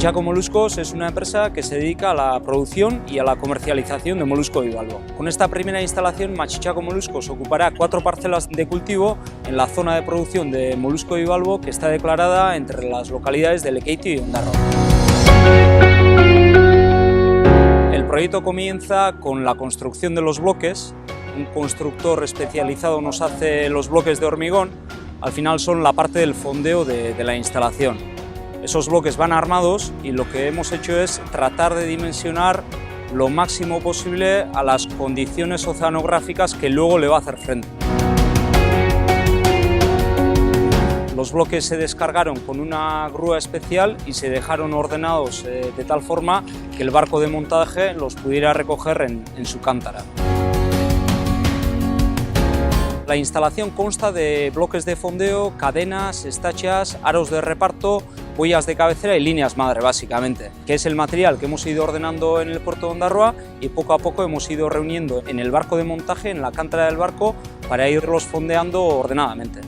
Machichaco Moluscos es una empresa que se dedica a la producción y a la comercialización de molusco bivalvo. Con esta primera instalación, Machichaco Moluscos ocupará 4 parcelas de cultivo en la zona de producción de molusco bivalvo que está declarada entre las localidades de Lekeitio y Ondarroa. El proyecto comienza con la construcción de los bloques. Un constructor especializado nos hace los bloques de hormigón. Al final son la parte del fondeo de la instalación. Esos bloques van armados y lo que hemos hecho es tratar de dimensionar lo máximo posible a las condiciones oceanográficas que luego le va a hacer frente. Los bloques se descargaron con una grúa especial y se dejaron ordenados de tal forma que el barco de montaje los pudiera recoger en su cántara. La instalación consta de bloques de fondeo, cadenas, estachas, aros de reparto, boyas de cabecera y líneas madre, básicamente, que es el material que hemos ido ordenando en el puerto de Ondarroa y poco a poco hemos ido reuniendo en el barco de montaje, en la cántara del barco, para irlos fondeando ordenadamente.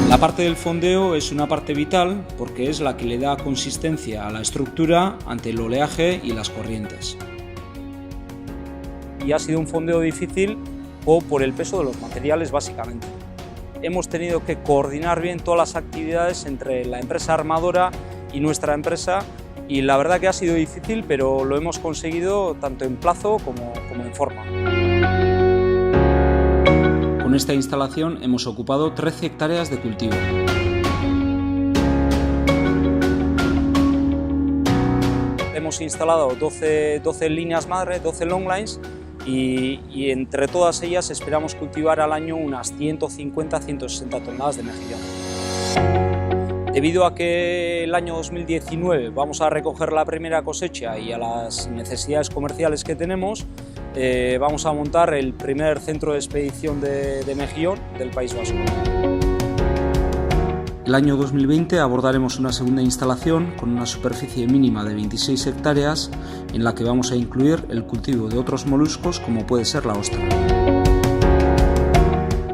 La parte del fondeo es una parte vital porque es la que le da consistencia a la estructura ante el oleaje y las corrientes. Y ha sido un fondeo difícil por el peso de los materiales, básicamente. Hemos tenido que coordinar bien todas las actividades entre la empresa armadora y nuestra empresa y la verdad que ha sido difícil, pero lo hemos conseguido tanto en plazo como en forma. Con esta instalación hemos ocupado 13 hectáreas de cultivo. Hemos instalado 12 líneas madre, 12 longlines, y entre todas ellas esperamos cultivar al año unas 150-160 toneladas de mejillón. Debido a que el año 2019 vamos a recoger la primera cosecha y a las necesidades comerciales que tenemos, vamos a montar el primer centro de expedición de mejillón del País Vasco. El año 2020 abordaremos una segunda instalación con una superficie mínima de 26 hectáreas en la que vamos a incluir el cultivo de otros moluscos como puede ser la ostra.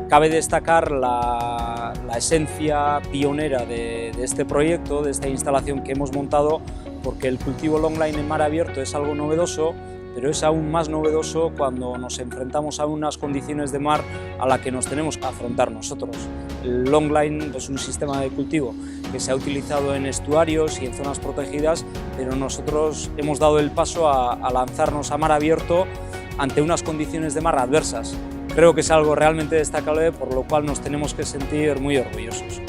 Cabe destacar la esencia pionera de este proyecto, de esta instalación que hemos montado, porque el cultivo longline en mar abierto es algo novedoso, pero es aún más novedoso cuando nos enfrentamos a unas condiciones de mar a las que nos tenemos que afrontar nosotros. El longline es un sistema de cultivo que se ha utilizado en estuarios y en zonas protegidas, pero nosotros hemos dado el paso a lanzarnos a mar abierto ante unas condiciones de mar adversas. Creo que es algo realmente destacable, por lo cual nos tenemos que sentir muy orgullosos.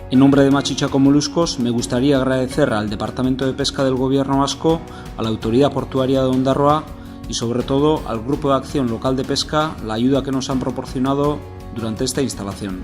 En nombre de Machichaco Moluscos me gustaría agradecer al Departamento de Pesca del Gobierno vasco, a la Autoridad Portuaria de Ondarroa y sobre todo al Grupo de Acción Local de Pesca la ayuda que nos han proporcionado durante esta instalación.